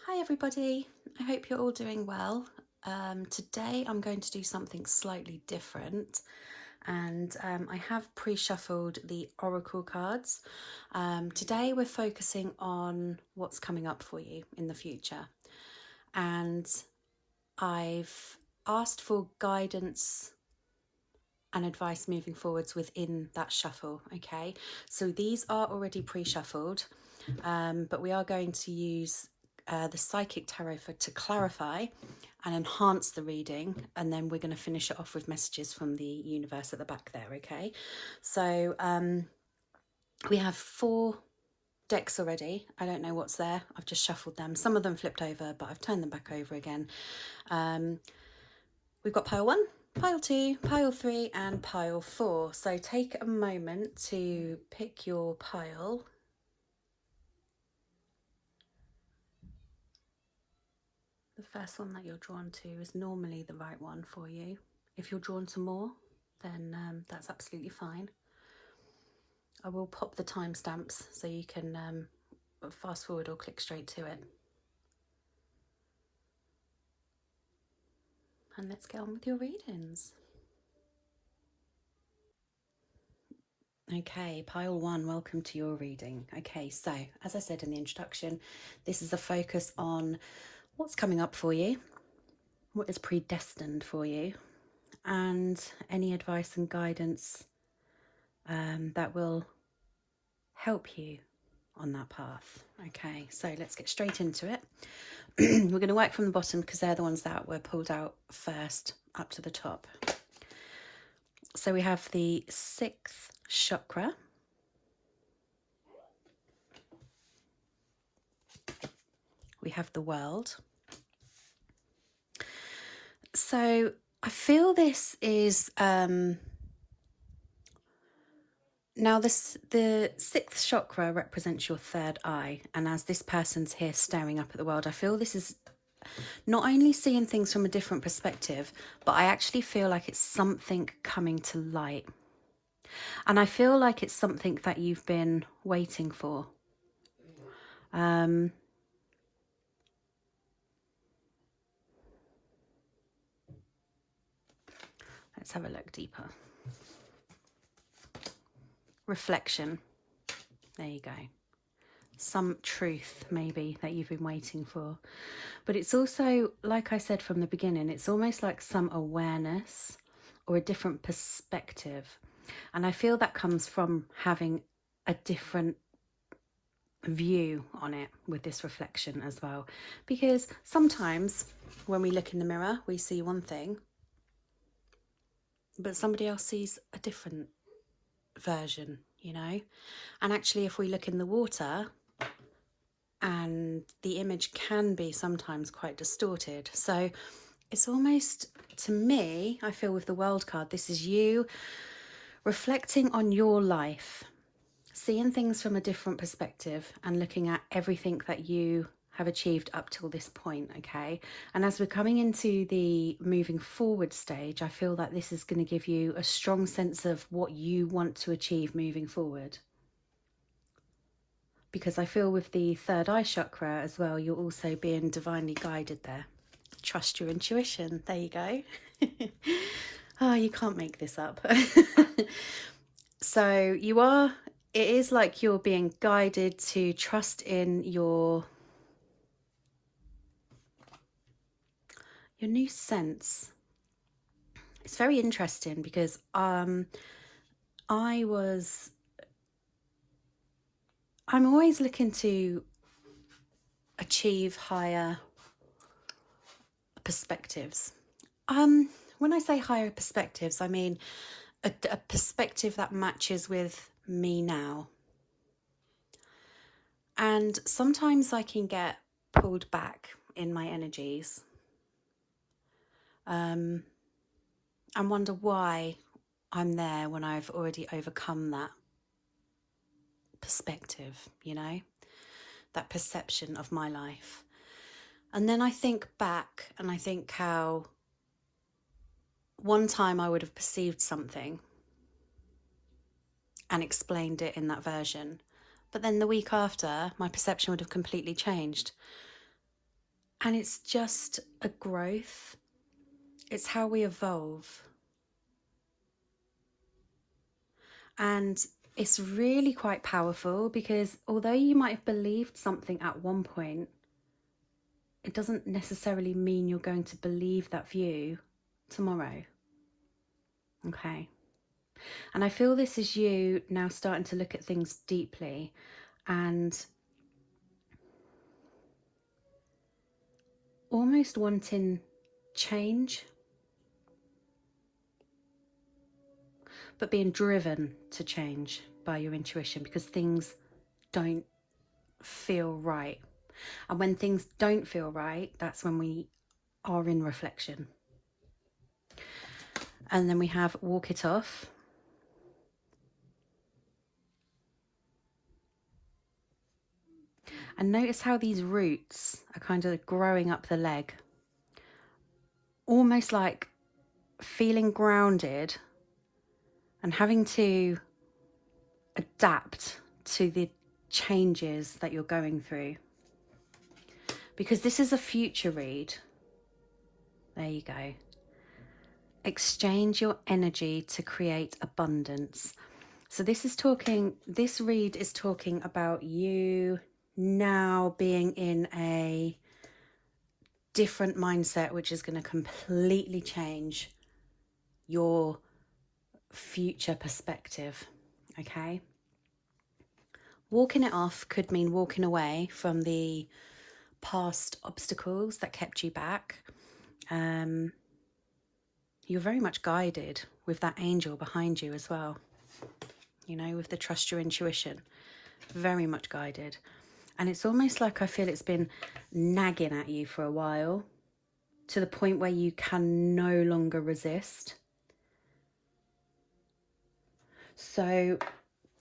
Hi everybody, I hope you're all doing well. Today I'm going to do something slightly different and I have pre-shuffled the oracle cards. Today we're focusing on what's coming up for you in the future, and I've asked for guidance and advice moving forwards within that shuffle. Okay, so these are already pre-shuffled, but we are going to use the psychic tarot to clarify and enhance the reading, and then we're going to finish it off with messages from the universe at the back there. Okay, so we have 4 decks already. I don't know what's there, I've just shuffled them. Some of them flipped over, but I've turned them back over again. We've got pile 1, pile 2, pile 3 and pile 4. So take a moment to pick your pile. The first one that you're drawn to is normally the right one for you. If you're drawn to more, then that's absolutely fine. I will pop the timestamps so you can fast forward or click straight to it. And let's get on with your readings. Okay, pile 1, welcome to your reading. Okay, so as I said in the introduction, this is a focus on what's coming up for you, what is predestined for you, and any advice and guidance that will help you on that path. Okay, so let's get straight into it. We're going to work from the bottom because they're the ones that were pulled out first up to the top. So we have the 6th chakra, we have the world. So I feel this is now the 6th chakra represents your third eye, and as this person's here staring up at the world, I feel this is not only seeing things from a different perspective, but I actually feel like it's something coming to light. And I feel like it's something that you've been waiting for. Let's have a look deeper. Reflection. There you go. Some truth maybe that you've been waiting for. But it's also, like I said from the beginning, it's almost like some awareness or a different perspective. And I feel that comes from having a different view on it with this reflection as well. Because sometimes when we look in the mirror, we see one thing, but somebody else sees a different version, you know? And actually, if we look in the water, and the image can be sometimes quite distorted. So it's almost, to me, I feel with the world card, this is you reflecting on your life, seeing things from a different perspective and looking at everything that you have achieved up till this point, okay? And as we're coming into the moving forward stage, I feel that this is going to give you a strong sense of what you want to achieve moving forward. Because I feel with the third eye chakra as well, you're also being divinely guided there. Trust your intuition. There you go. Oh, you can't make this up. So it is like you're being guided to trust in your new sense. It's very interesting because I'm always looking to achieve higher perspectives. When I say higher perspectives, I mean a perspective that matches with me now. And sometimes I can get pulled back in my energies and wonder why I'm there when I've already overcome that perspective, you know, that perception of my life. And then I think back and I think how one time I would have perceived something and explained it in that version, but then the week after, my perception would have completely changed. And it's just a growth. It's how we evolve. And it's really quite powerful, because although you might have believed something at one point, it doesn't necessarily mean you're going to believe that view tomorrow. Okay. And I feel this is you now starting to look at things deeply and almost wanting change, but being driven to change by your intuition, because things don't feel right. And when things don't feel right, that's when we are in reflection. And then we have walk it off. And notice how these roots are kind of growing up the leg, almost like feeling grounded and having to adapt to the changes that you're going through. Because this is a future read. There you go. Exchange your energy to create abundance. So this read is talking about you now being in a different mindset, which is going to completely change your future perspective. Okay. Walking it off could mean walking away from the past obstacles that kept you back. You're very much guided with that angel behind you as well. You know, with the trust your intuition, very much guided. And it's almost like I feel it's been nagging at you for a while, to the point where you can no longer resist. So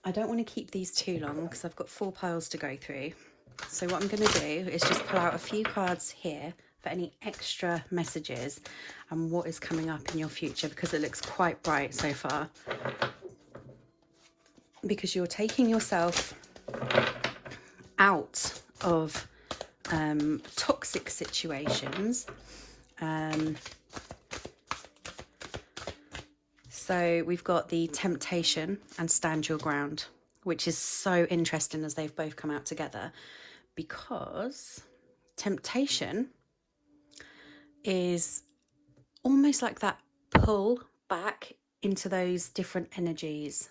I don't want to keep these too long, because I've got 4 piles to go through. So what I'm going to do is just pull out a few cards here for any extra messages and what is coming up in your future, because it looks quite bright so far. Because you're taking yourself out of toxic situations. So we've got the temptation and stand your ground, which is so interesting as they've both come out together, because temptation is almost like that pull back into those different energies.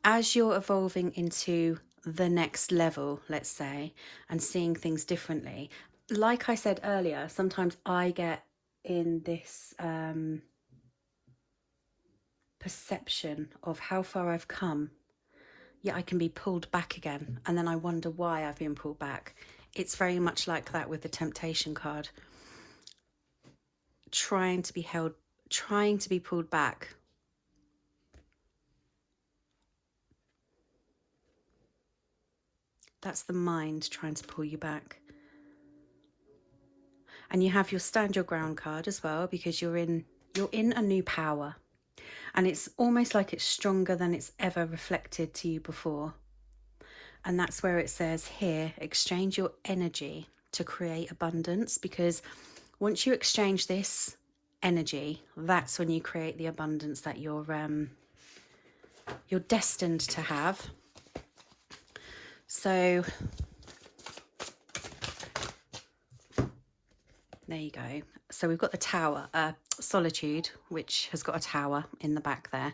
As you're evolving into the next level, let's say, and seeing things differently, like I said earlier, sometimes I get in this perception of how far I've come, yet I can be pulled back again, and then I wonder why I've been pulled back. It's very much like that with the temptation card. Trying to be held, trying to be pulled back. That's the mind trying to pull you back. And you have your stand your ground card as well, because you're in a new power. And it's almost like it's stronger than it's ever reflected to you before. And that's where it says here, exchange your energy to create abundance, because once you exchange this energy, that's when you create the abundance that you're destined to have. So there you go. So we've got the tower, solitude, which has got a tower in the back there.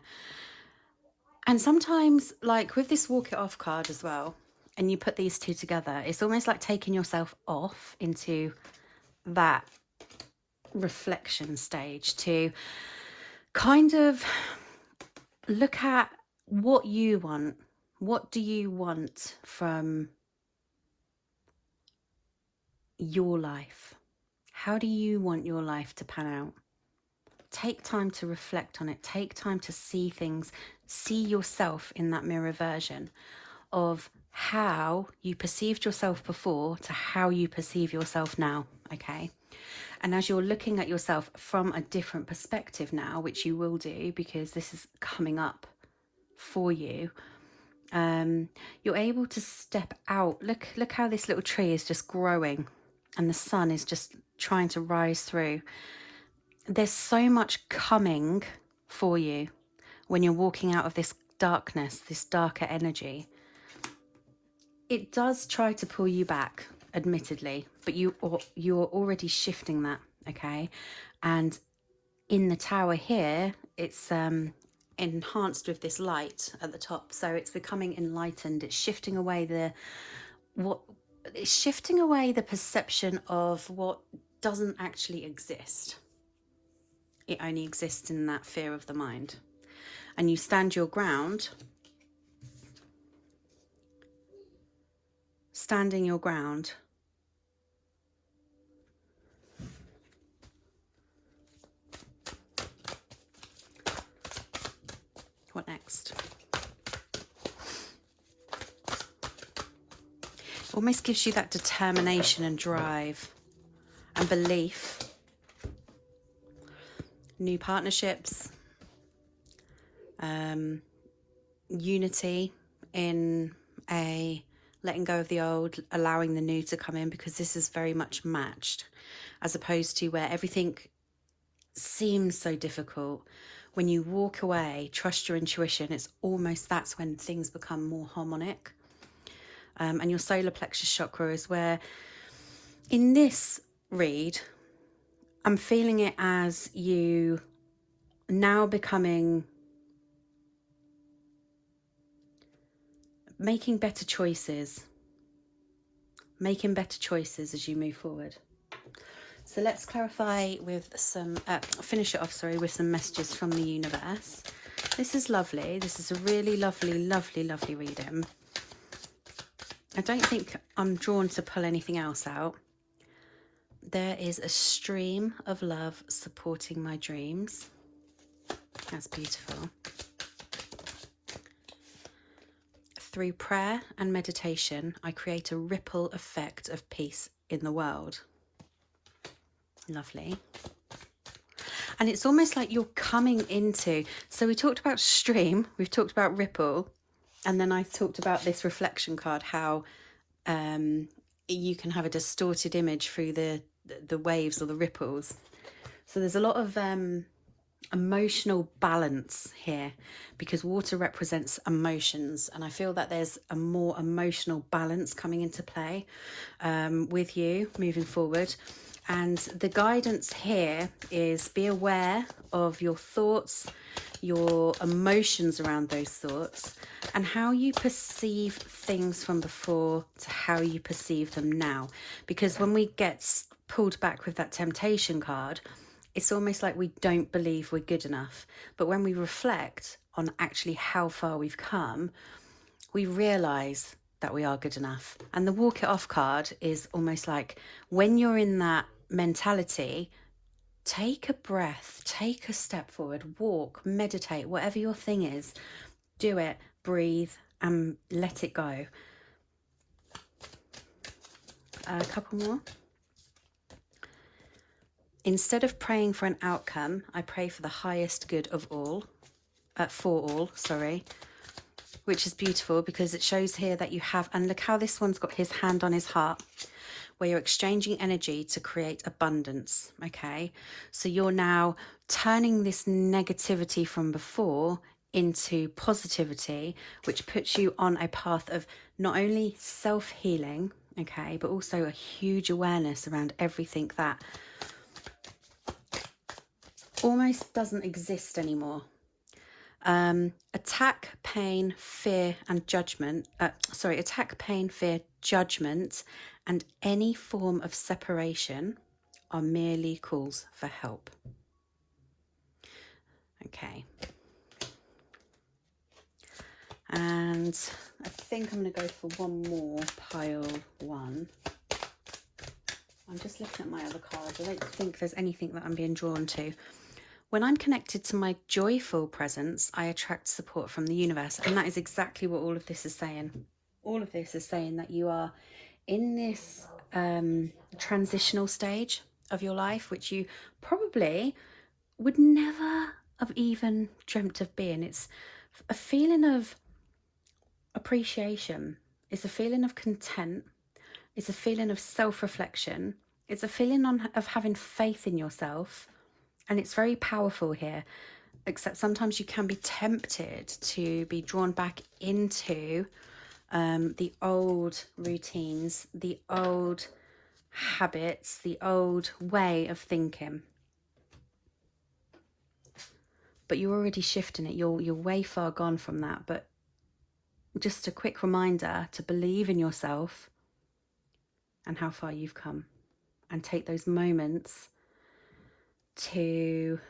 And sometimes, like with this walk it off card as well, and you put these two together, it's almost like taking yourself off into that reflection stage to kind of look at what you want. What do you want from your life? How do you want your life to pan out? Take time to reflect on it. Take time to see things, see yourself in that mirror version of how you perceived yourself before to how you perceive yourself now, okay? And as you're looking at yourself from a different perspective now, which you will do because this is coming up for you, You're able to step out. Look how this little tree is just growing and the sun is just trying to rise through. There's so much coming for you when you're walking out of this darkness, this darker energy. It does try to pull you back, admittedly, but you're already shifting that, okay? And in the tower here, it's enhanced with this light at the top, so it's becoming enlightened. It's shifting away the perception of what doesn't actually exist. It only exists in that fear of the mind. And you stand your ground. Standing your ground. What next? It almost gives you that determination and drive and belief. New partnerships. Unity in a letting go of the old, allowing the new to come in, because this is very much matched, as opposed to where everything seems so difficult. When you walk away, trust your intuition, it's almost, that's when things become more harmonic. And your solar plexus chakra is where, in this read, I'm feeling it as you now making better choices as you move forward. So let's clarify with some, finish it off, sorry, with some messages from the universe. This is lovely. This is a really lovely, lovely, lovely reading. I don't think I'm drawn to pull anything else out. There is a stream of love supporting my dreams. That's beautiful. Through prayer and meditation, I create a ripple effect of peace in the world. Lovely. And it's almost like you're coming into, so we talked about stream, we've talked about ripple, and then I talked about this reflection card, how you can have a distorted image through the waves or the ripples. So there's a lot of emotional balance here, because water represents emotions, and I feel that there's a more emotional balance coming into play with you moving forward. And the guidance here is be aware of your thoughts, your emotions around those thoughts, and how you perceive things from before to how you perceive them now. Because when we get pulled back with that temptation card, it's almost like we don't believe we're good enough. But when we reflect on actually how far we've come, we realise that we are good enough. And the walk it off card is almost like, when you're in that mentality, take a breath, take a step forward, walk, meditate, whatever your thing is, do it, breathe, and let it go. A couple more. Instead of praying for an outcome, I pray for the highest good of all, which is beautiful, because it shows here that you have, and look how this one's got his hand on his heart, where you're exchanging energy to create abundance, okay? So you're now turning this negativity from before into positivity, which puts you on a path of not only self-healing, okay, but also a huge awareness around everything that almost doesn't exist anymore. Attack, pain, fear, judgment, and any form of separation are merely calls for help. Okay. And I think I'm going to go for one more, pile one. I'm just looking at my other cards. I don't think there's anything that I'm being drawn to. When I'm connected to my joyful presence, I attract support from the universe. And that is exactly what all of this is saying. All of this is saying that you are in this transitional stage of your life, which you probably would never have even dreamt of being. It's a feeling of appreciation. It's a feeling of content. It's a feeling of self-reflection. It's a feeling of having faith in yourself. And it's very powerful here, except sometimes you can be tempted to be drawn back into the old routines, the old habits, the old way of thinking. But you're already shifting it. You're way far gone from that. But just a quick reminder to believe in yourself and how far you've come, and take those moments to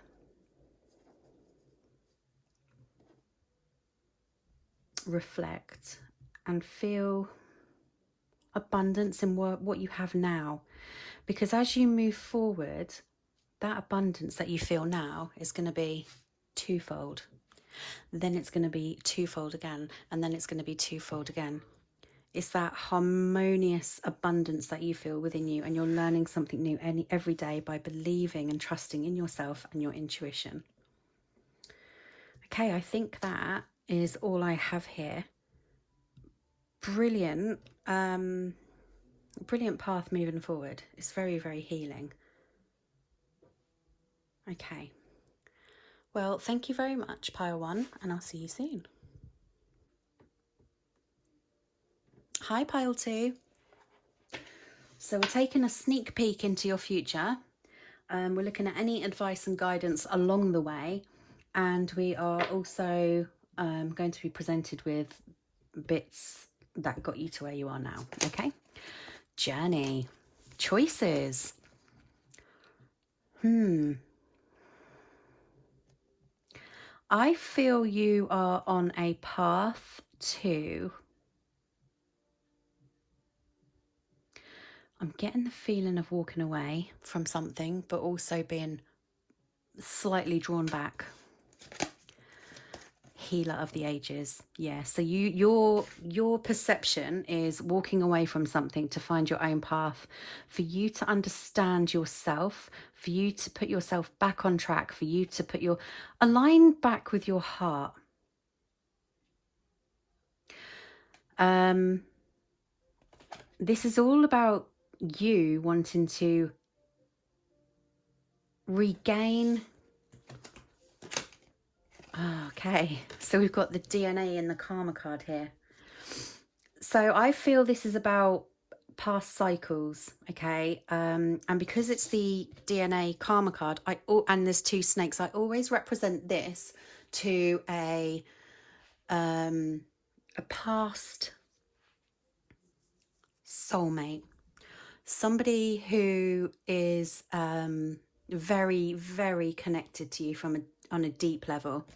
reflect and feel abundance in what you have now. Because as you move forward, that abundance that you feel now is going to be twofold. Then it's going to be twofold again, and then it's going to be twofold again. It's that harmonious abundance that you feel within you, and you're learning something new every day by believing and trusting in yourself and your intuition. Okay, I think that is all I have here. Brilliant. Brilliant path moving forward. It's very, very healing. Okay. Well, thank you very much, Pile 1, and I'll see you soon. Hi, Pile 2. So we're taking a sneak peek into your future. We're looking at any advice and guidance along the way. And we are also going to be presented with bits that got you to where you are now. Okay. Journey. Choices. I feel you are on a path to... I'm getting the feeling of walking away from something, but also being slightly drawn back. Healer of the ages. Yeah, so your perception is walking away from something to find your own path, for you to understand yourself, for you to put yourself back on track, for you to put your align back with your heart. This is all about you wanting to regain. Okay, so we've got the DNA in the karma card here. So I feel this is about past cycles, okay? And because it's the DNA karma card, and there's two snakes, I always represent this to a past soulmate, somebody who is very, very connected to you on a deep level.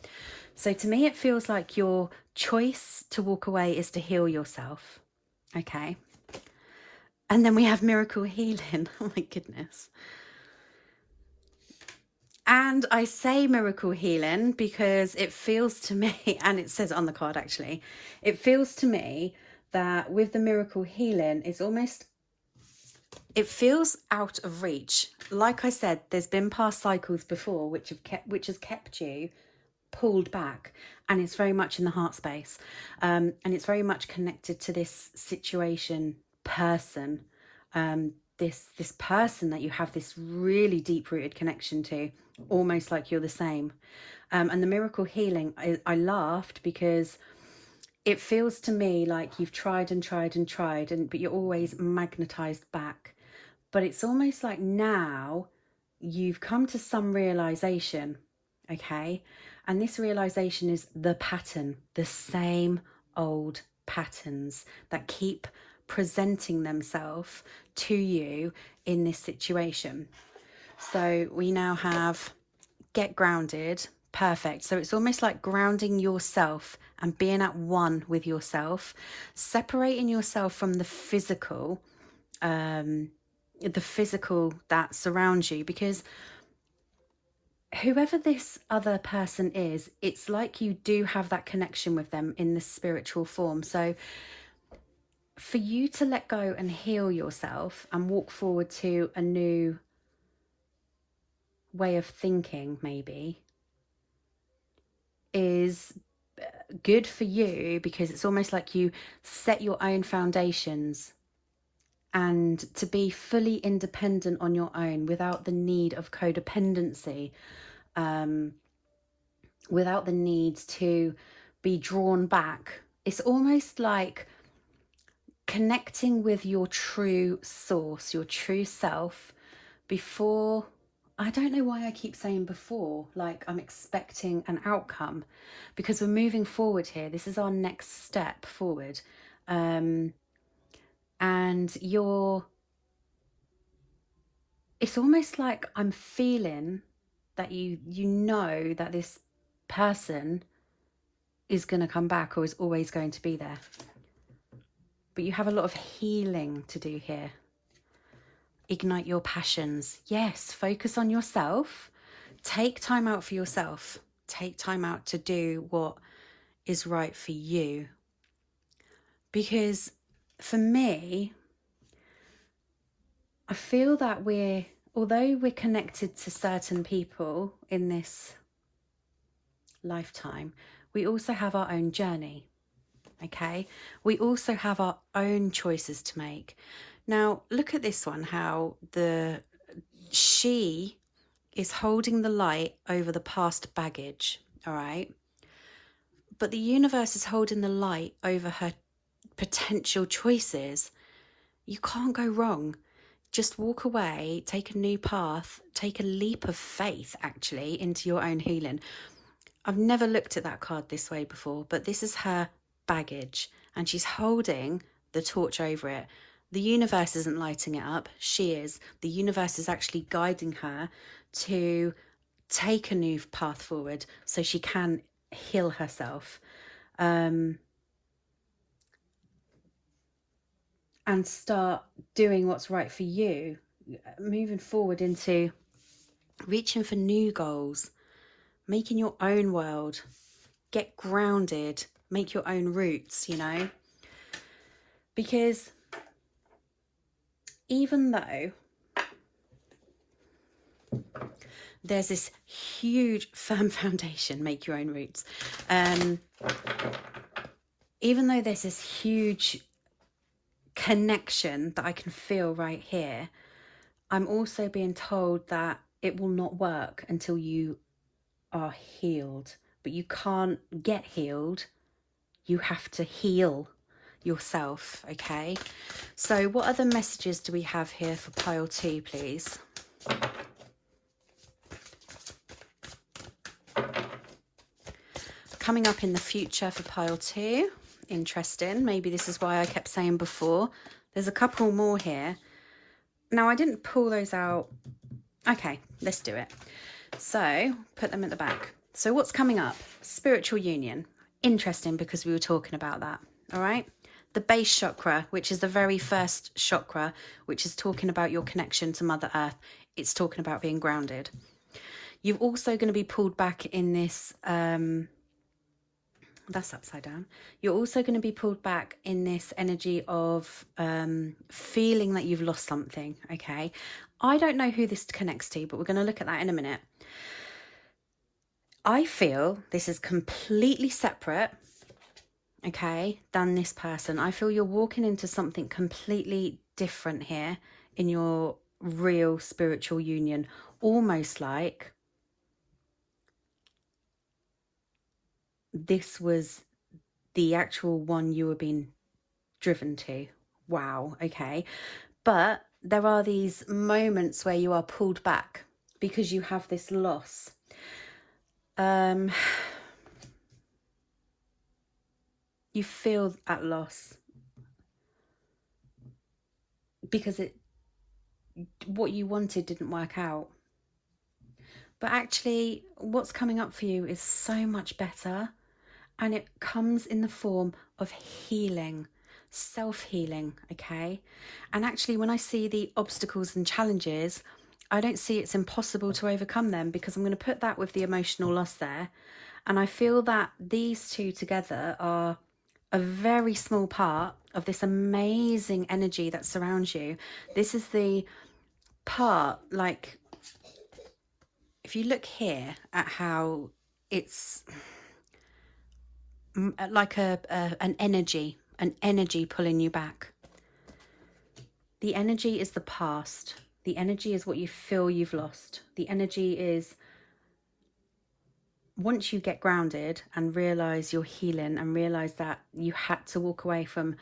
So to me, it feels like your choice to walk away is to heal yourself. Okay. And then we have miracle healing. Oh my goodness. And I say miracle healing because it feels to me, and it says on the card actually, it feels to me that with the miracle healing, it feels out of reach. Like I said, there's been past cycles before which has kept you pulled back, and it's very much in the heart space, and it's very much connected to this situation, person, this person that you have this really deep rooted connection to, almost like you're the same. And the miracle healing, I laughed because it feels to me like you've tried and tried and tried, but you're always magnetized back. But it's almost like now you've come to some realization, okay? And this realization is the pattern, the same old patterns that keep presenting themselves to you in this situation. So we now have get grounded. Perfect. So it's almost like grounding yourself and being at one with yourself, separating yourself from the physical that surrounds you, because whoever this other person is, it's like you do have that connection with them in the spiritual form. So for you to let go and heal yourself and walk forward to a new way of thinking, maybe, is good for you, because it's almost like you set your own foundations, and to be fully independent on your own without the need of codependency, without the need to be drawn back. It's almost like connecting with your true source, your true self, before, I don't know why I keep saying before, like I'm expecting an outcome, because we're moving forward here. This is our next step forward. And it's almost like I'm feeling that you know that this person is going to come back, or is always going to be there. But you have a lot of healing to do here. Ignite your passions. Yes, focus on yourself. Take time out for yourself. Take time out to do what is right for you. Because for me, I feel that although we're connected to certain people in this lifetime, we also have our own journey. Okay, we also have our own choices to make. Now, look at this one, how she is holding the light over the past baggage, all right? But the universe is holding the light over her potential choices. You can't go wrong. Just walk away, take a new path, take a leap of faith, actually, into your own healing. I've never looked at that card this way before, but this is her baggage, and she's holding the torch over it. The universe isn't lighting it up, she is. The universe is actually guiding her to take a new path forward so she can heal herself, and start doing what's right for you, moving forward into reaching for new goals, making your own world, get grounded, make your own roots, you know? Because even though there's this huge firm foundation, make your own roots, even though there's this huge connection that I can feel right here, I'm also being told that it will not work until you are healed. But you can't get healed, you have to heal yourself. Okay, so what other messages do we have here for pile 2, please? Coming up in the future for pile 2. Interesting. Maybe this is why I kept saying before. There's a couple more here. Now, I didn't pull those out. Okay, let's do it. So put them at the back. So what's coming up? Spiritual union. Interesting, because we were talking about that. All right. The base chakra, which is the very first chakra, which is talking about your connection to Mother Earth. It's talking about being grounded. You're also going to be pulled back in this, that's upside down. You're also going to be pulled back in this energy of feeling that you've lost something. Okay. I don't know who this connects to, but we're going to look at that in a minute. I feel this is completely separate, okay, than this person. I feel you're walking into something completely different here in your real spiritual union, almost like this was the actual one you were being driven to. Wow, okay. But there are these moments where you are pulled back because you have this loss. You feel at loss because what you wanted didn't work out. But actually, what's coming up for you is so much better, and it comes in the form of healing, self-healing, okay? And actually, when I see the obstacles and challenges, I don't see it's impossible to overcome them, because I'm going to put that with the emotional loss there. And I feel that these two together are a very small part of this amazing energy that surrounds you. This is the part, like, if you look here at how it's like an energy pulling you back. The energy is the past. The energy is what you feel you've lost. The energy is once you get grounded and realize you're healing and realize that you had to walk away from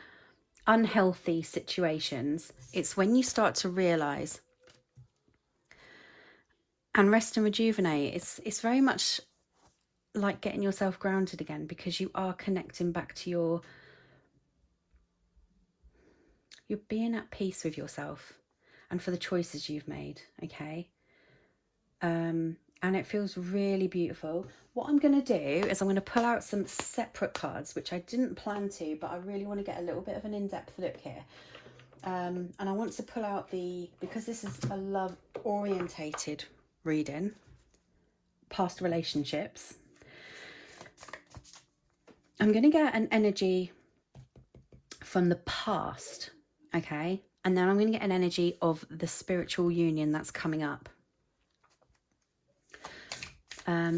unhealthy situations, it's when you start to realize and rest and rejuvenate. It's very much like getting yourself grounded again, because you are connecting back to you're being at peace with yourself and for the choices you've made. Okay. And it feels really beautiful. What I'm going to do is I'm going to pull out some separate cards, which I didn't plan to, but I really want to get a little bit of an in-depth look here. And I want to pull out because this is a love orientated reading, past relationships. I'm going to get an energy from the past, okay? And then I'm going to get an energy of the spiritual union that's coming up.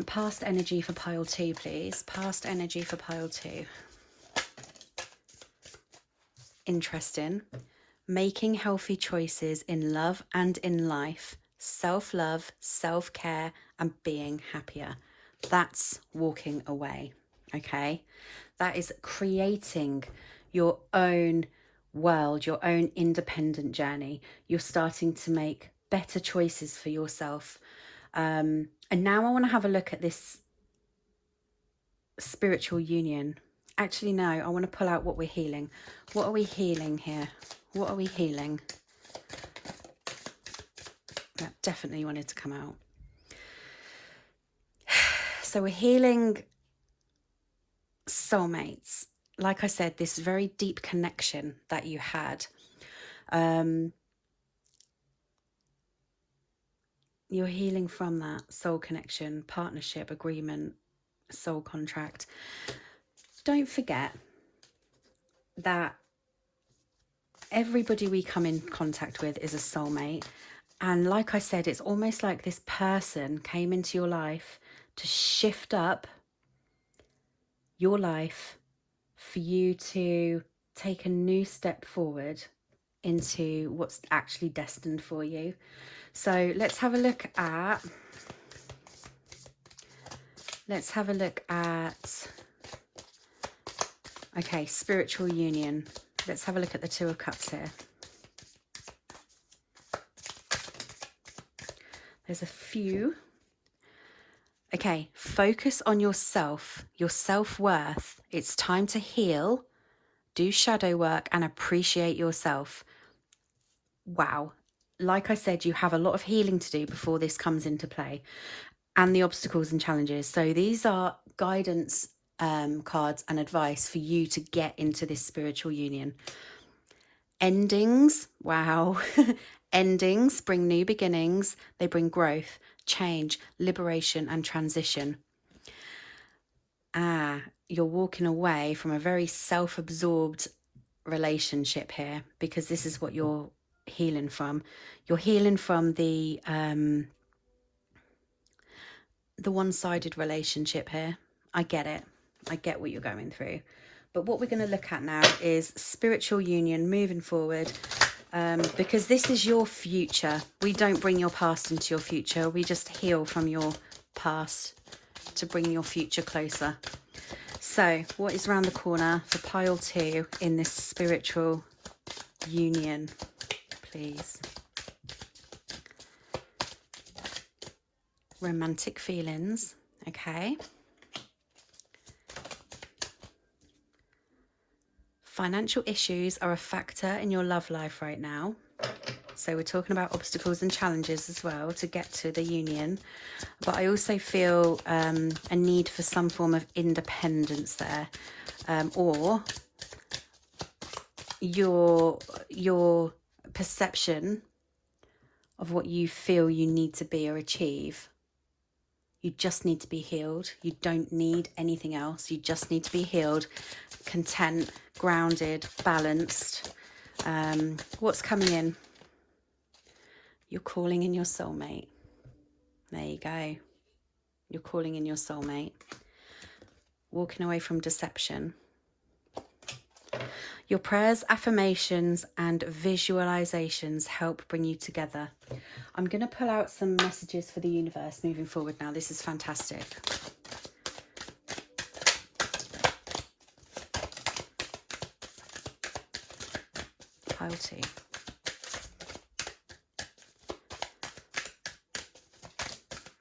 Past energy for pile 2, please. Past energy for pile 2. Interesting. Making healthy choices in love and in life. Self-love, self-care, and being happier. That's walking away, okay? That is creating your own world, your own independent journey. You're starting to make better choices for yourself. And now I want to have a look at this spiritual union. Actually, no, I want to pull out what we're healing. What are we healing here? What are we healing? That definitely wanted to come out. So we're healing soulmates. Like I said, this very deep connection that you had. You're healing from that soul connection, partnership, agreement, soul contract. Don't forget that everybody we come in contact with is a soulmate. And like I said, it's almost like this person came into your life to shift up your life for you to take a new step forward into what's actually destined for you. So let's have a look at okay, spiritual union. Let's have a look at the 2 of Cups here. There's a few. Okay, focus on yourself, your self-worth. It's time to heal, do shadow work, and appreciate yourself. Wow. Like I said, you have a lot of healing to do before this comes into play, and the obstacles and challenges. So these are guidance cards and advice for you to get into this spiritual union. Endings, wow. Endings bring new beginnings. They bring growth, change, liberation, and transition. You're walking away from a very self-absorbed relationship here, because this is what you're healing from. You're healing from the one-sided relationship here. I get it. I get what you're going through. But what we're going to look at now is spiritual union moving forward, because this is your future. We don't bring your past into your future. We just heal from your past to bring your future closer. So what is around the corner for pile 2 in this spiritual union, please? Romantic feelings, okay. Financial issues are a factor in your love life right now. So we're talking about obstacles and challenges as well to get to the union. But I also feel a need for some form of independence there, or your perception of what you feel you need to be or achieve. You just need to be healed. You don't need anything else. You just need to be healed, content, grounded, balanced. What's coming in? You're calling in your soulmate. There you go. You're calling in your soulmate. walking away from deception. Your prayers, affirmations, and visualizations help bring you together. I'm going to pull out some messages for the universe moving forward now. This is fantastic. Pile 2.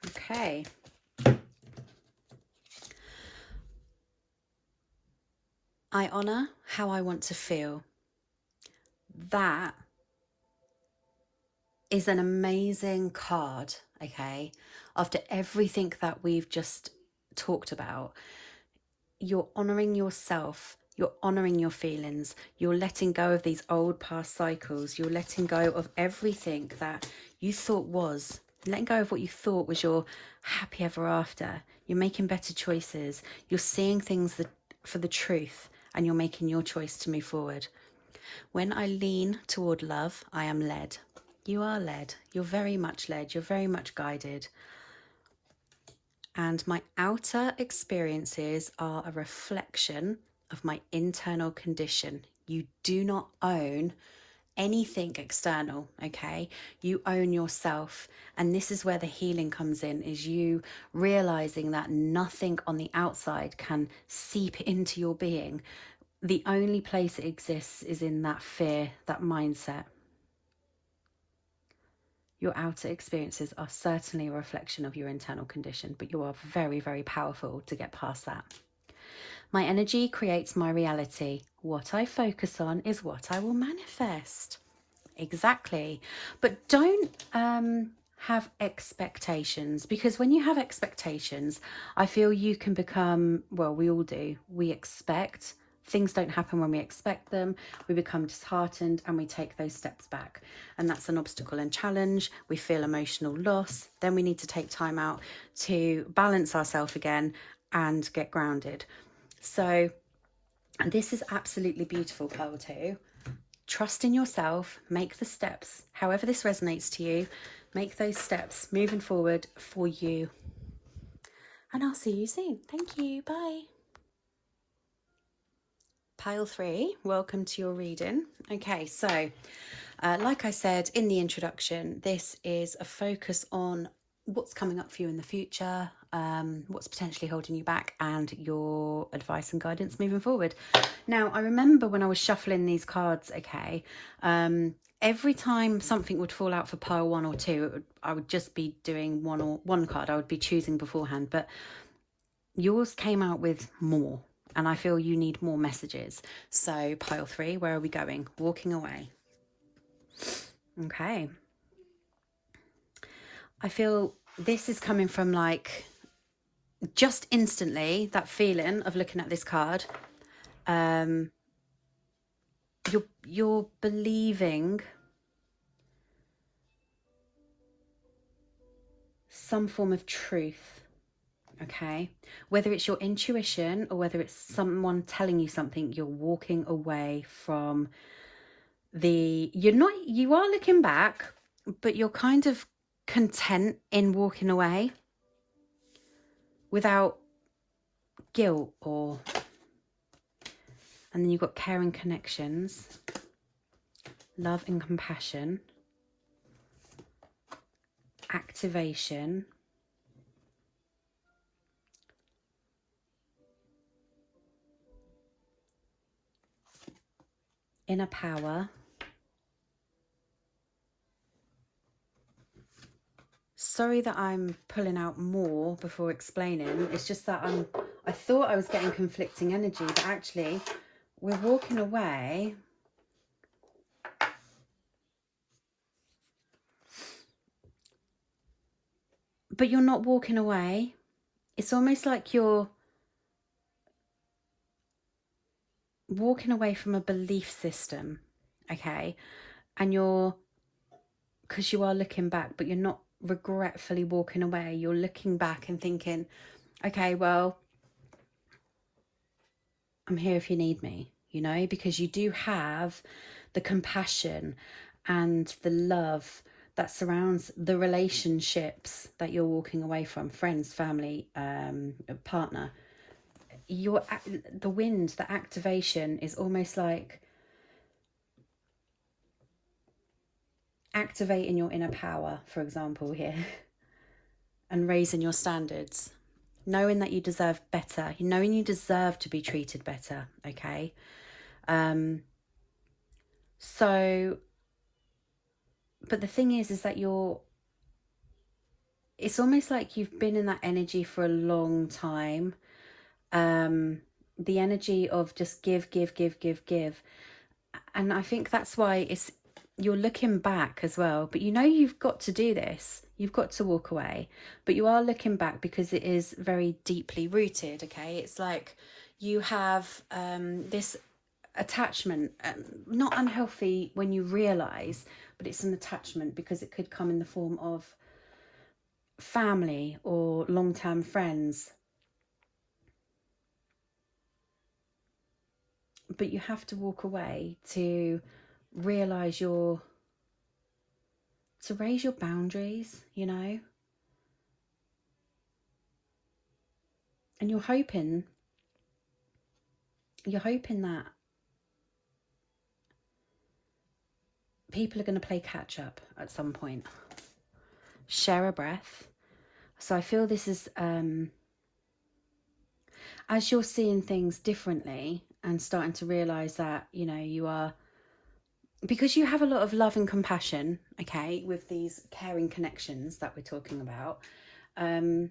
Okay. I honour how I want to feel. That is an amazing card, okay? After everything that we've just talked about, you're honouring yourself, you're honouring your feelings, you're letting go of these old past cycles, you're letting go of everything that you thought was, letting go of what you thought was your happy ever after. You're making better choices, you're seeing things for the truth, and you're making your choice to move forward. When I lean toward love, I am led. You are led. You're very much led. You're very much guided. And my outer experiences are a reflection of my internal condition. You do not own anything external, okay? You own yourself. And this is where the healing comes in, is you realizing that nothing on the outside can seep into your being. The only place it exists is in that fear, that mindset. Your outer experiences are certainly a reflection of your internal condition, but you are very, very powerful to get past that. My energy creates my reality. What I focus on is what I will manifest. Exactly. But don't have expectations, because when you have expectations, I feel you can become, well, we all do. We expect. Things don't happen when we expect them. We become disheartened and we take those steps back. And that's an obstacle and challenge. We feel emotional loss. Then we need to take time out to balance ourselves again and get grounded. So this is absolutely beautiful, Pearl 2. Trust in yourself, make the steps, however this resonates to you, make those steps moving forward for you. And I'll see you soon. Thank you. Bye. Pile 3, welcome to your reading. Okay, so like I said in the introduction, this is a focus on what's coming up for you in the future, what's potentially holding you back, and your advice and guidance moving forward. Now, I remember when I was shuffling these cards, okay, every time something would fall out for pile 1 or 2, I would just be doing one card. I would be choosing beforehand, but yours came out with more. And I feel you need more messages. So pile 3, where are we going? Walking away. Okay. I feel this is coming from like just instantly, that feeling of looking at this card. You're believing some form of truth. Okay, whether it's your intuition or whether it's someone telling you something, you're walking away from you are looking back, but you're kind of content in walking away without guilt and then you've got caring connections, love and compassion, activation, inner power, sorry that I'm pulling out more before explaining. It's just that I thought I was getting conflicting energy, but actually we're walking away. But you're not walking away. It's almost like you're walking away from a belief system, okay? And because you are looking back, but you're not regretfully walking away. You're looking back and thinking, okay, well, I'm here if you need me, because you do have the compassion and the love that surrounds the relationships that you're walking away from, friends, family, partner. the wind, the activation is almost like activating your inner power, for example, here, and raising your standards, knowing that you deserve better, knowing you deserve to be treated better, okay? So, but the thing is that it's almost like you've been in that energy for a long time. The energy of just give. And I think that's why you're looking back as well, but you've got to do this. You've got to walk away, but you are looking back because it is very deeply rooted, okay? It's like you have this attachment, not unhealthy when you realize, but it's an attachment because it could come in the form of family or long-term friends. But you have to walk away to realize to raise your boundaries, and you're hoping that people are going to play catch up at some point. Share a breath. So I feel this is as you're seeing things differently and starting to realize that you are, because you have a lot of love and compassion, okay, with these caring connections that we're talking about. You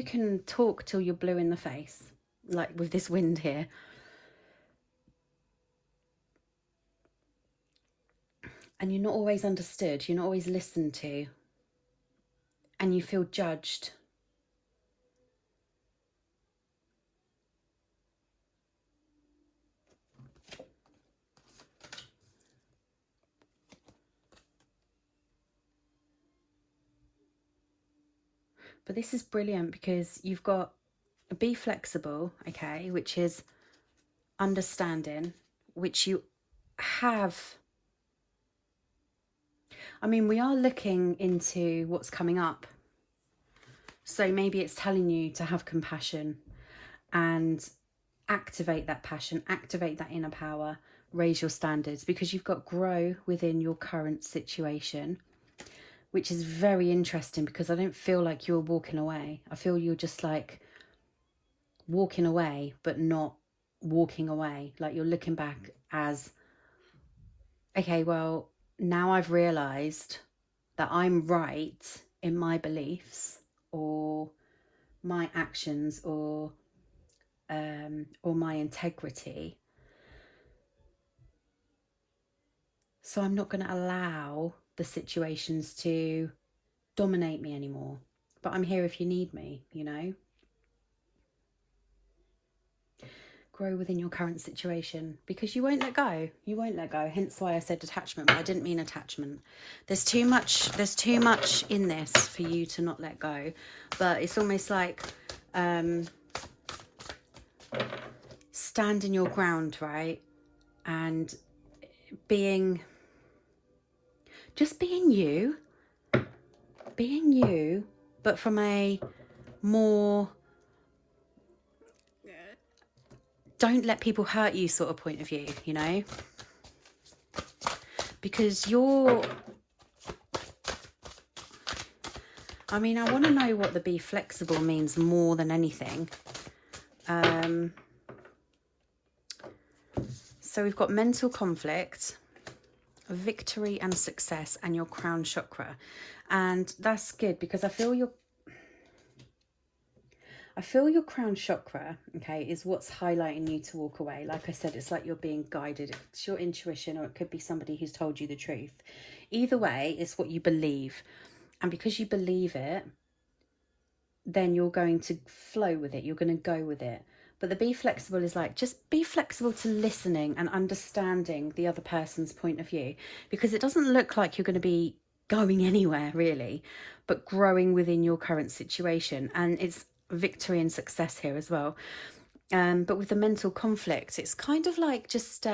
can talk till you're blue in the face, like with this wind here. And you're not always understood, you're not always listened to, and you feel judged. But this is brilliant because you've got be flexible, okay, which is understanding, which you have. I mean, we are looking into what's coming up. So maybe it's telling you to have compassion and activate that passion, activate that inner power, raise your standards, because you've got grow within your current situation, which is very interesting because I don't feel like you're walking away. I feel you're just like walking away, but not walking away. Like you're looking back as, okay, well, now I've realized that I'm right in my beliefs or my actions or my integrity. So I'm not going to allow the situations to dominate me anymore. But I'm here if you need me, Grow within your current situation because you won't let go. You won't let go. Hence why I said attachment, but I didn't mean attachment. There's too much in this for you to not let go. But it's almost like standing your ground, right? And being you, but from a more don't let people hurt you sort of point of view, because I want to know what the be flexible means more than anything. So we've got mental conflict, victory and success, and your crown chakra. And that's good because I feel your crown chakra, okay, is what's highlighting you to walk away. Like I said, it's like you're being guided. It's your intuition, or it could be somebody who's told you the truth. Either way, it's what you believe. And because you believe it, then you're going to flow with it. You're going to go with it. But the be flexible is like, just be flexible to listening and understanding the other person's point of view. Because it doesn't look like you're going to be going anywhere, really, but growing within your current situation. And it's victory and success here as well. But with the mental conflict, it's kind of like just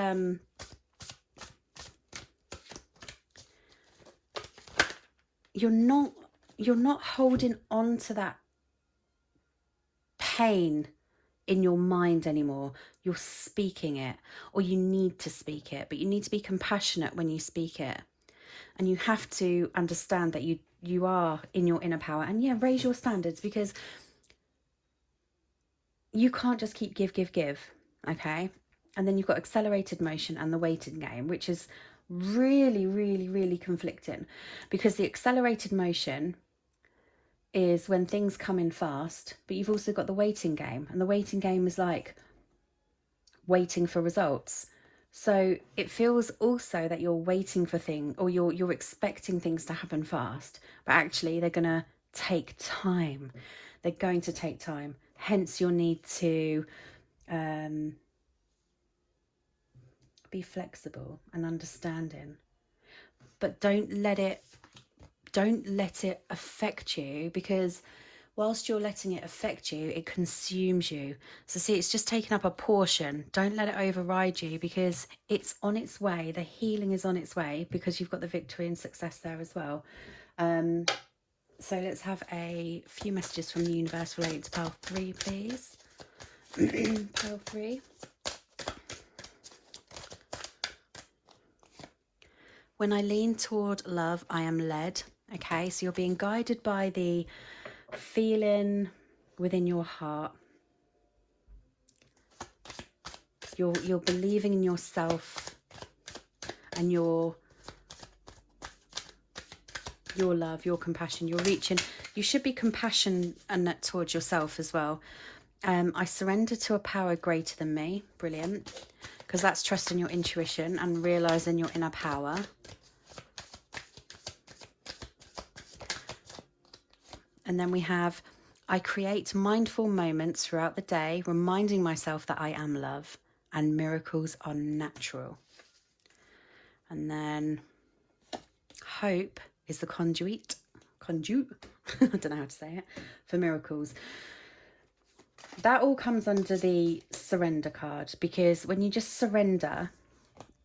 you're not holding on to that pain in your mind anymore. You're speaking it, or you need to speak it, but you need to be compassionate when you speak it. And you have to understand that you are in your inner power. And yeah, raise your standards, because you can't just keep give, okay? And then you've got accelerated motion and the waiting game, which is really, really, really conflicting, because the accelerated motion is when things come in fast, but you've also got the waiting game, and the waiting game is like waiting for results. So it feels also that you're waiting for things, or you're expecting things to happen fast, but actually they're going to take time. They're going to take time. Hence your need to be flexible and understanding. But don't let it affect you, because whilst you're letting it affect you, it consumes you. So see, it's just taking up a portion. Don't let it override you, because it's on its way. The healing is on its way, because you've got the victory and success there as well. So let's have a few messages from the universe related to pile 3, please. Pile 3. When I lean toward love, I am led. Okay, so you're being guided by the feeling within your heart. You're believing in yourself and your love, your compassion. You're reaching. You should be compassionate towards yourself as well. I surrender to a power greater than me. Brilliant. Because that's trusting your intuition and realizing your inner power. And then we have, I create mindful moments throughout the day, reminding myself that I am love and miracles are natural. And then hope is the conduit, I don't know how to say it, for miracles. That all comes under the surrender card, because when you just surrender,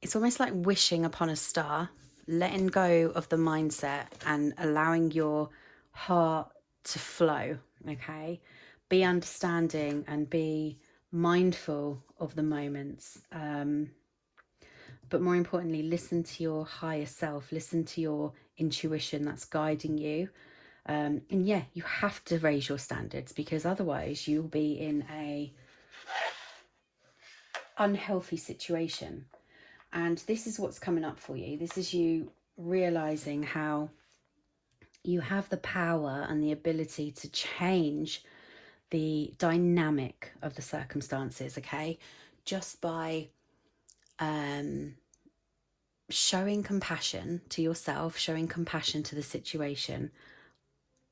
it's almost like wishing upon a star, letting go of the mindset and allowing your heart to flow, okay? Be understanding and be mindful of the moments. But more importantly, listen to your higher self, listen to your intuition that's guiding you. And yeah, you have to raise your standards, because otherwise you'll be in a unhealthy situation. And this is what's coming up for you. This is you realizing how you have the power and the ability to change the dynamic of the circumstances, okay? Just by showing compassion to yourself, showing compassion to the situation.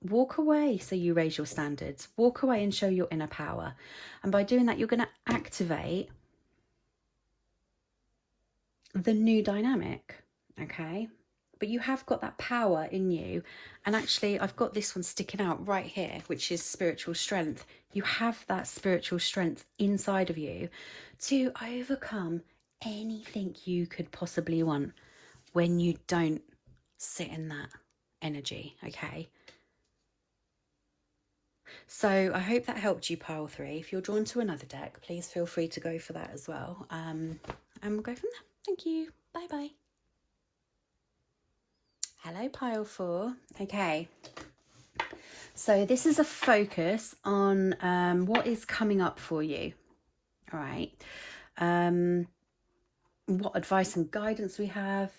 Walk away so you raise your standards. Walk away and show your inner power. And by doing that, you're going to activate the new dynamic, okay? But you have got that power in you. And actually, I've got this one sticking out right here, which is spiritual strength. You have that spiritual strength inside of you to overcome anything you could possibly want when you don't sit in that energy, okay? So I hope that helped you, pile 3. If you're drawn to another deck, please feel free to go for that as well. And we'll go from there. Thank you. Bye-bye. Hello, pile 4. Okay. So this is a focus on what is coming up for you. All right. What advice and guidance we have.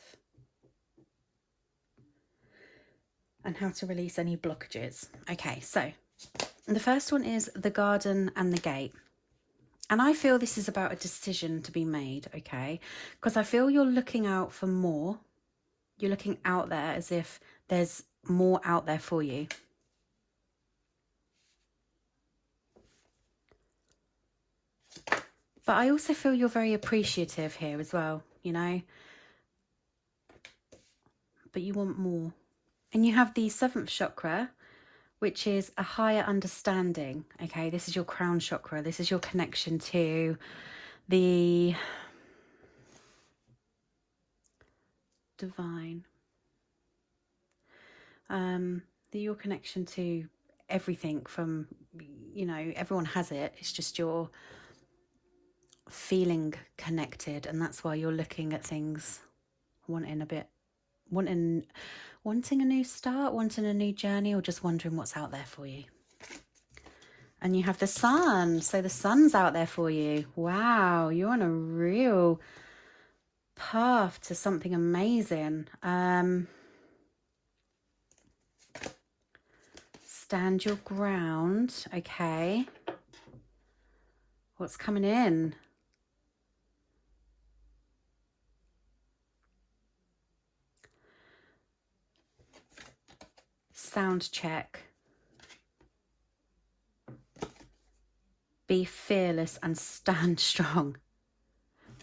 And how to release any blockages. Okay, so the first one is the garden and the gate. And I feel this is about a decision to be made, okay? Because I feel you're looking out for more. You're looking out there as if there's more out there for you. But I also feel you're very appreciative here as well, you know? But you want more. And you have the 7th chakra, which is a higher understanding, okay? This is your crown chakra. This is your connection to the divine. Your connection to everything from you know, everyone has it. It's just you're feeling connected, and that's why you're looking at things, wanting a new start, wanting a new journey, or just wondering what's out there for you. And you have the sun, so the sun's out there for you. Wow, you're on a real path to something amazing. Stand your ground. Okay, what's coming in? Sound check. Be fearless and stand strong.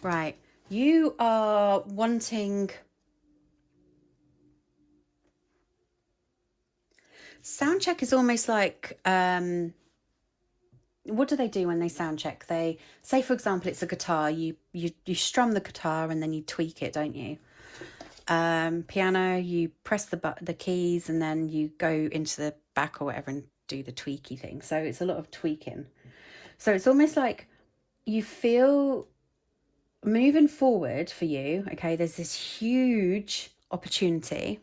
Right, you are wanting... Sound check is almost like, what do they do when they sound check? They say, for example, it's a guitar. You strum the guitar and then you tweak it, don't you? Piano, you press the keys and then you go into the back or whatever and do the tweaky thing. So it's a lot of tweaking. So it's almost like you feel moving forward for you. Okay, there's this huge opportunity.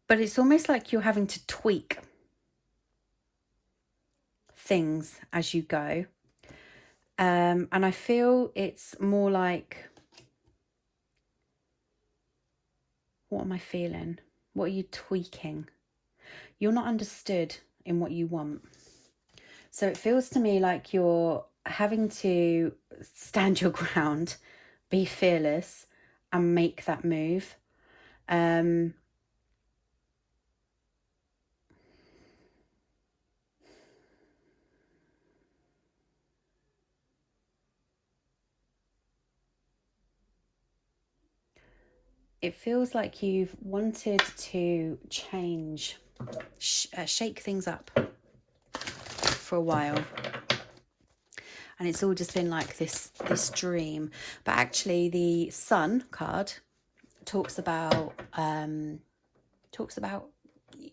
But it's almost like you're having to tweak things as you go. And I feel it's more like, what am I feeling? What are you tweaking? You're not understood in what you want. So it feels to me like you're having to stand your ground, be fearless, and make that move. It feels like you've wanted to change, shake things up for a while. And it's all just been like this dream. But actually the Sun card talks about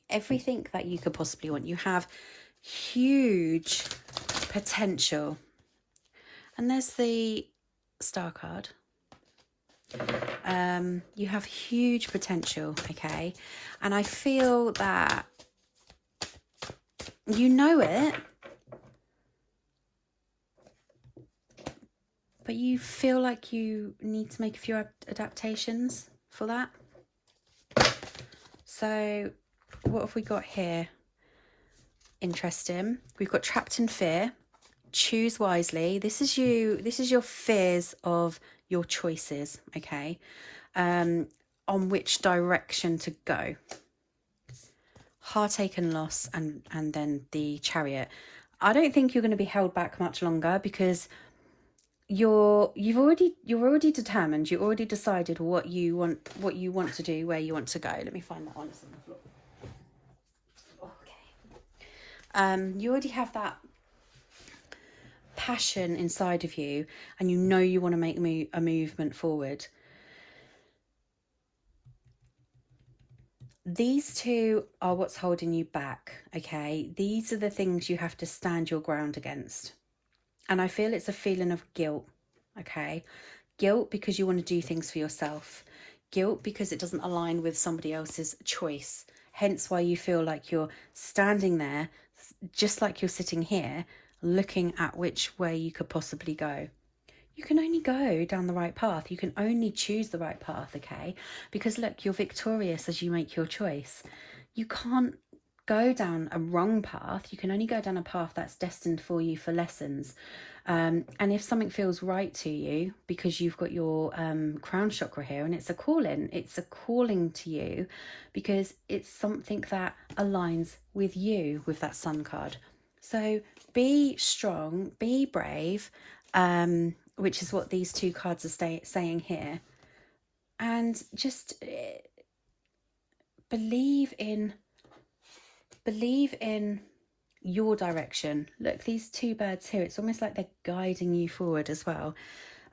everything that you could possibly want. You have huge potential. And there's the Star card. You have huge potential, okay? And I feel that you know it, but you feel like you need to make a few adaptations for that. So what have we got here? Interesting. We've got trapped in fear. Choose wisely. This is your fears of your choices, okay? On which direction to go. Heartache and loss, and then the Chariot. I don't think you're going to be held back much longer, because you're already determined. You already decided what you want to do, where you want to go. Let me find that one. It's on the floor. Okay. You already have that passion inside of you, and you know you want to make a movement forward. These two are what's holding you back, okay? These are the things you have to stand your ground against. And I feel it's a feeling of guilt, okay? Guilt because you want to do things for yourself. Guilt because it doesn't align with somebody else's choice. Hence why you feel like you're standing there, just like you're sitting here, looking at which way you could possibly go. You can only go down the right path. You can only choose the right path, okay? Because look, you're victorious as you make your choice. You can't go down a wrong path. You can only go down a path that's destined for you for lessons. And if something feels right to you, because you've got your crown chakra here, and it's a calling to you, because it's something that aligns with you, with that Sun card. So be strong, be brave, which is what these two cards are saying here. And just believe in your direction. Look, these two birds here, it's almost like they're guiding you forward as well.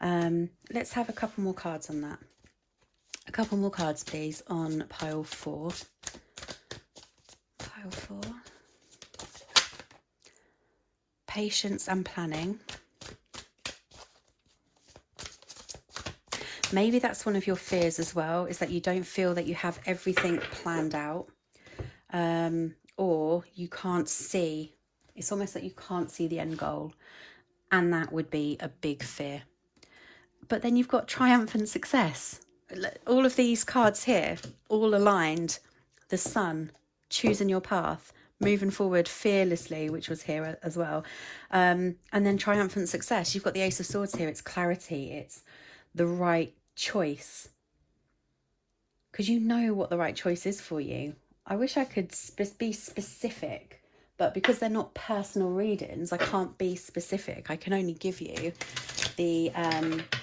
Let's have a couple more cards on that. A couple more cards, please, on pile 4. Pile 4. patience and planning. Maybe that's one of your fears as well, is that you don't feel that you have everything planned out, or you can't see. It's almost like you can't see the end goal, and that would be a big fear. But then you've got triumphant success. All of these cards here, all aligned. The sun, choosing your path, moving forward fearlessly, which was here as well. And then triumphant success. You've got the Ace of Swords here. It's clarity. It's the right choice. Because you know what the right choice is for you. I wish I could be specific, but because they're not personal readings, I can't be specific. I can only give you the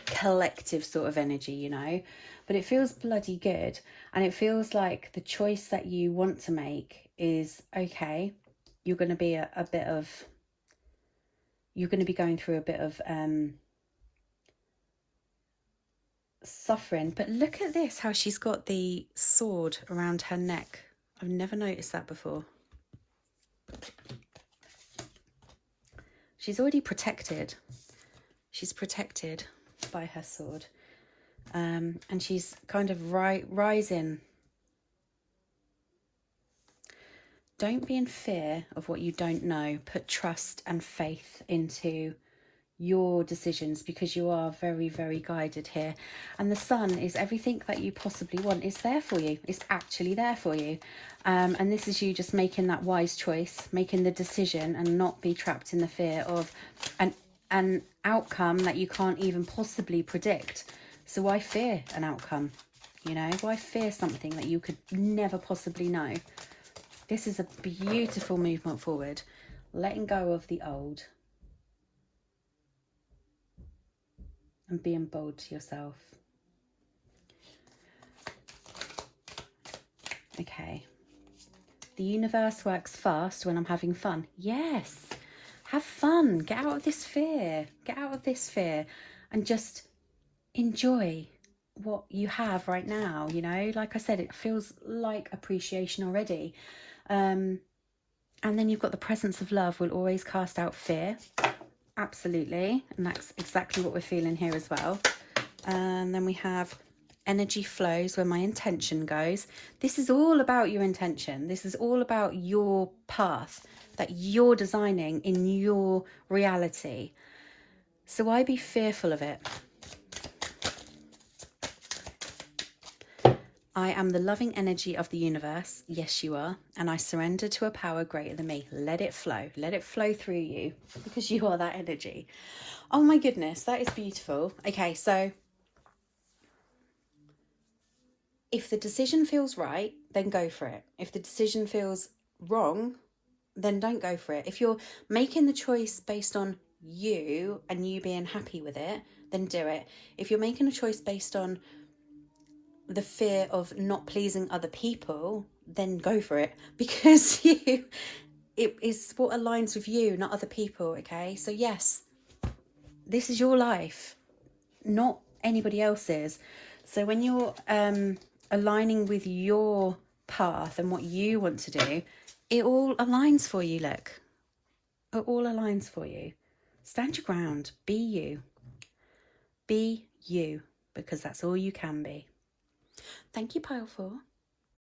collective sort of energy, you know. But it feels bloody good. And it feels like the choice that you want to make is, okay, you're going to be you're going to be going through a bit of suffering. But look at this, how she's got the sword around her neck. I've never noticed that before. She's already protected. She's protected by her sword. And she's kind of rising. Don't be in fear of what you don't know. Put trust and faith into your decisions, because you are very, very guided here. And the sun is everything that you possibly want. It's there for you. It's actually there for you. And this is you just making that wise choice, making the decision, and not be trapped in the fear of an outcome that you can't even possibly predict. So why fear an outcome? You know, why fear something that you could never possibly know? This is a beautiful movement forward. Letting go of the old. And being bold to yourself. Okay. The universe works fast when I'm having fun. Yes. Have fun. Get out of this fear. Get out of this fear. And just enjoy what you have right now. You know, like I said, it feels like appreciation already. And then you've got the presence of love will always cast out fear. Absolutely. And that's exactly what we're feeling here as well. And then we have energy flows where my intention goes. This is all about your intention. This is all about your path that you're designing in your reality. So why be fearful of it? I am the loving energy of the universe. Yes, you are. And I surrender to a power greater than me. Let it flow. Let it flow through you, because you are that energy. Oh my goodness, that is beautiful. Okay, so if the decision feels right, then go for it. If the decision feels wrong, then don't go for it. If you're making the choice based on you and you being happy with it, then do it. If you're making a choice based on the fear of not pleasing other people, then go for it, because it is what aligns with you, not other people. Okay, so yes, this is your life, not anybody else's. So when you're aligning with your path and what you want to do, it all aligns for you. Look, it all aligns for you. Stand your ground. Be you. Be you, because that's all you can be. Thank you, Pile 4.